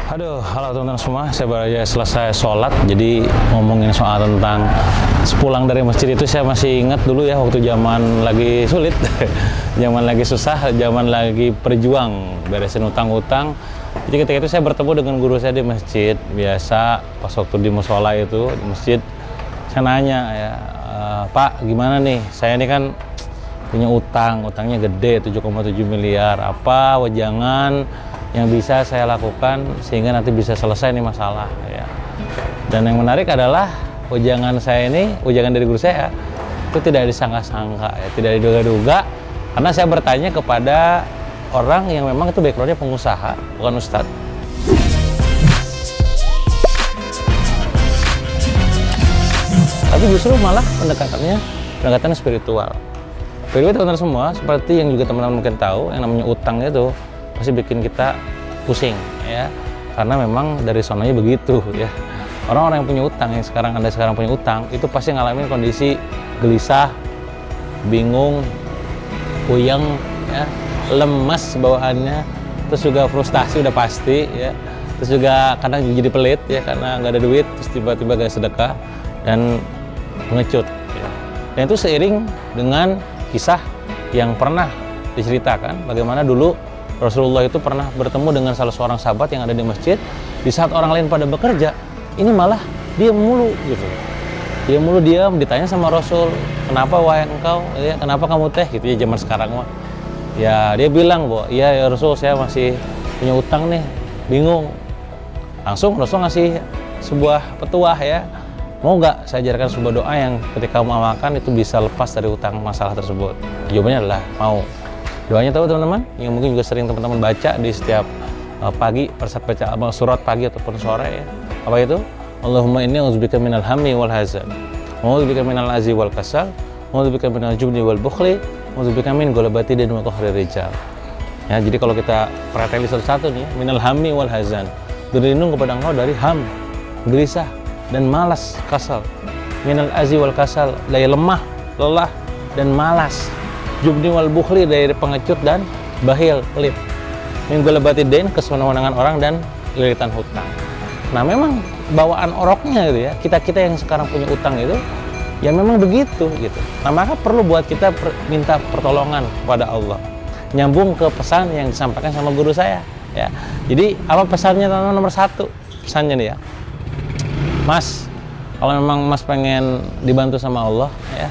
Aduh, halo teman-teman semua. Saya baru aja selesai sholat. Jadi ngomongin soal tentang sepulang dari masjid itu saya masih ingat dulu ya waktu zaman lagi sulit, zaman lagi susah, zaman lagi berjuang beresin utang-utang. Jadi ketika itu saya bertemu dengan guru saya di masjid. Biasa pas waktu di musola itu di masjid, saya nanya ya, Pak, gimana nih? Saya ini kan punya utangnya gede 7,7 miliar. Apa wejangan yang bisa saya lakukan sehingga nanti bisa selesai nih masalah ya. Dan yang menarik adalah ujangan saya ini, ujangan dari guru saya itu tidak disangka-sangka ya, tidak diduga-duga, karena saya bertanya kepada orang yang memang itu backgroundnya pengusaha, bukan ustadz. Tapi justru malah pendekatan spiritual. By teman-teman semua, seperti yang juga teman-teman mungkin tahu, yang namanya utang itu pasti bikin kita pusing ya, karena memang dari sonanya begitu ya. Orang-orang yang punya utang, yang sekarang punya utang, itu pasti ngalamin kondisi gelisah, bingung, puyeng ya, lemas bawaannya, terus juga frustasi udah pasti ya, terus juga kadang jadi pelit ya karena nggak ada duit, terus tiba-tiba gak sedekah dan pengecut ya. Dan itu seiring dengan kisah yang pernah diceritakan bagaimana dulu Rasulullah itu pernah bertemu dengan salah seorang sahabat yang ada di masjid. Di saat orang lain pada bekerja, ini malah diam mulu gitu. Diam mulu, ditanya sama Rasul, kenapa wahai engkau, ya, kenapa kamu teh gitu ya zaman sekarang mah. Ya dia bilang, bahwa iya ya Rasul, saya masih punya utang nih, bingung. Langsung Rasul ngasih sebuah petuah ya, mau nggak saya ajarkan sebuah doa yang ketika kamu amalkan itu bisa lepas dari utang masalah tersebut. Jawabannya adalah mau. Doanya tahu teman-teman, yang mungkin juga sering teman-teman baca di setiap pagi, saat baca surat pagi ataupun sore ya. Apa itu? Allahumma inni a'udzubika minal hammi wal hazan, a'udzubika minal azzi wal kasal, a'udzubika minal jubni wal bukhli, a'udzubika min ghalabati din wa qahri rijal. Ya, jadi kalau kita perhatikan satu-satu nih, minal hammi wal hazan, berlindung kepada engkau dari ham, gelisah dan malas, kasal. Minal azzi wal kasal, dari lemah, lelah dan malas. Jubni wal bukhli, dari pengecut dan bahil, pelit. Minggolabati dain, kesewenang-wenangan orang dan lilitan hutang. Nah memang bawaan oroknya gitu ya, kita yang sekarang punya utang itu ya memang begitu gitu. Nah maka perlu buat kita minta pertolongan kepada Allah. Nyambung ke pesan yang disampaikan sama guru saya ya. Jadi apa pesannya teman-teman? Nomor satu pesannya nih ya, Mas, kalau memang Mas pengen dibantu sama Allah ya,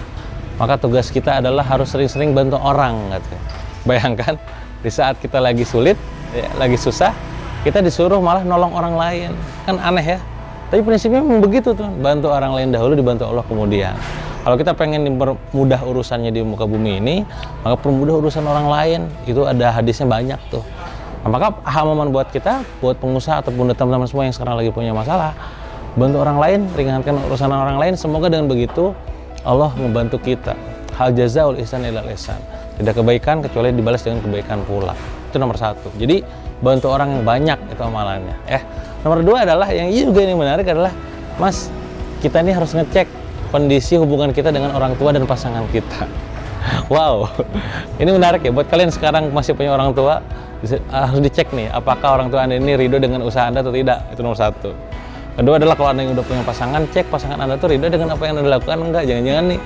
maka tugas kita adalah harus sering-sering bantu orang katanya. Bayangkan di saat kita lagi sulit ya, lagi susah, kita disuruh malah nolong orang lain, kan aneh ya. Tapi prinsipnya memang begitu tuh, bantu orang lain dahulu, dibantu Allah kemudian. Kalau kita pengen dipermudah urusannya di muka bumi ini, maka permudah urusan orang lain. Itu ada hadisnya banyak tuh. Nah, maka ahaman buat kita, buat pengusaha ataupun teman-teman semua yang sekarang lagi punya masalah, bantu orang lain, ringankan urusan orang lain. Semoga dengan begitu Allah membantu kita. Hal jazaul ihsan ilal ihsan. Tidak kebaikan kecuali dibalas dengan kebaikan pula. Itu nomor satu. Jadi bantu orang yang banyak itu amalannya. Nomor dua adalah yang juga ini menarik adalah, Mas, kita ini harus ngecek kondisi hubungan kita dengan orang tua dan pasangan kita. Wow, ini menarik ya buat kalian sekarang masih punya orang tua, harus dicek nih apakah orang tua Anda ini ridho dengan usaha Anda atau tidak. Itu nomor satu. Kedua adalah kalau Anda yang udah punya pasangan, cek pasangan Anda tuh ridho dengan apa yang Anda lakukan enggak. Jangan-jangan nih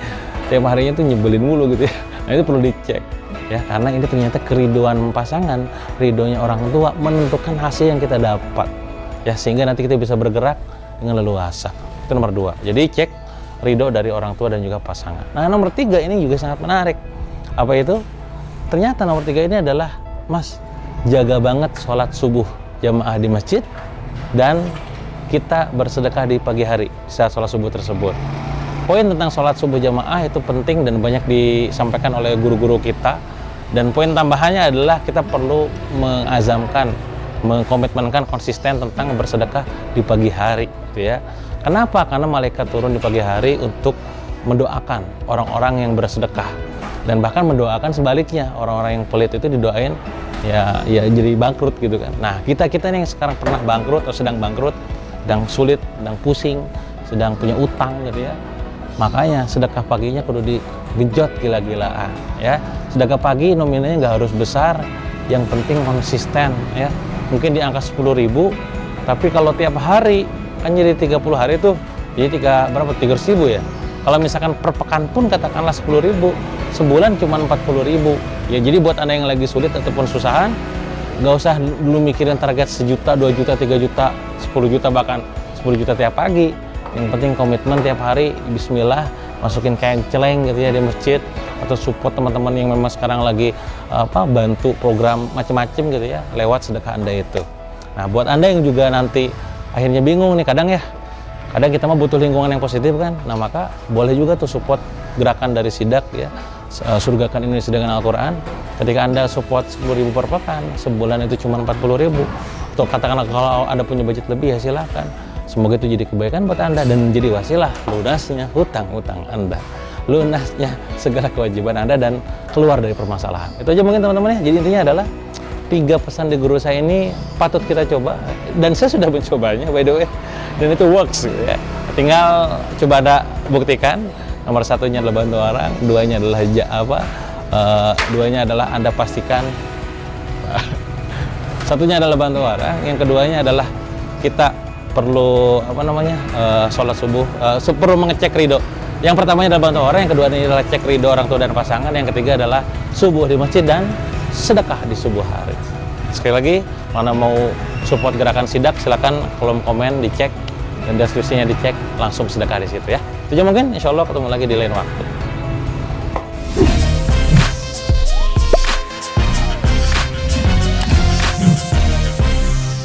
tiap harinya tuh nyebelin mulu gitu ya. Nah itu perlu dicek ya, karena ini ternyata keriduan pasangan, ridhonya orang tua menentukan hasil yang kita dapat ya, sehingga nanti kita bisa bergerak dengan leluasa. Itu nomor dua. Jadi cek ridho dari orang tua dan juga pasangan. Nah nomor tiga ini juga sangat menarik. Apa itu? Ternyata nomor tiga ini adalah, Mas, jaga banget sholat subuh jamaah di masjid dan kita bersedekah di pagi hari saat sholat subuh tersebut. Poin tentang sholat subuh jamaah itu penting dan banyak disampaikan oleh guru-guru kita. Dan poin tambahannya adalah kita perlu mengazamkan, mengkomitmenkan konsisten tentang bersedekah di pagi hari, gitu ya. Kenapa? Karena malaikat turun di pagi hari untuk mendoakan orang-orang yang bersedekah, dan bahkan mendoakan sebaliknya, orang-orang yang pelit itu didoain ya jadi bangkrut gitu kan. Nah kita nih yang sekarang pernah bangkrut atau sedang bangkrut, sedang sulit, sedang pusing, sedang punya utang gitu ya, makanya sedekah paginya kudu digenjot gila-gilaan ya. Sedekah pagi nominalnya nggak harus besar, yang penting konsisten ya. Mungkin di angka 10.000 Tapi kalau tiap hari kan jadi 30 hari tuh, jadi 300.000 ya. Kalau misalkan per pekan pun katakanlah 10.000, sebulan cuma 40.000. Ya jadi buat Anda yang lagi sulit ataupun susahan, nggak usah dulu mikirin target 1 juta, 2 juta, 3 juta, 10 juta, bahkan 10 juta tiap pagi. Yang penting komitmen tiap hari, bismillah, masukin kayak celeng gitu ya di masjid, atau support teman-teman yang memang sekarang lagi bantu program macam-macam gitu ya, lewat sedekah Anda itu. Nah, buat Anda yang juga nanti akhirnya bingung nih, kadang kita mah butuh lingkungan yang positif kan. Nah, maka boleh juga tuh support gerakan dari Sidak ya, Surgakan Indonesia dengan Al-Quran. Ketika Anda support 10.000 per pekan, sebulan itu cuma 40.000. Atau katakanlah kalau Anda punya budget lebih ya silakan. Semoga itu jadi kebaikan buat Anda dan menjadi wasilah lunasnya hutang-hutang Anda, lunasnya segala kewajiban Anda, dan keluar dari permasalahan. Itu aja mungkin teman-teman ya. Jadi intinya adalah 3 pesan di guru saya ini patut kita coba, dan saya sudah mencobanya by the way, dan itu works gitu ya. Tinggal coba Anda buktikan. Nomor 1-nya adalah bantu orang, 2-nya adalah duanya adalah Anda pastikan 1-nya adalah bantu orang, yang keduanya adalah kita perlu sholat subuh, perlu mengecek ridho. Yang pertamanya adalah bantu orang, yang kedua adalah cek ridho orang tua dan pasangan, yang ketiga adalah subuh di masjid dan sedekah di subuh hari. Sekali lagi, kalau mau support gerakan Sidak, silakan kolom komen dicek dan deskripsinya dicek, langsung sedekah di situ ya. Itu aja mungkin, insya Allah ketemu lagi di lain waktu.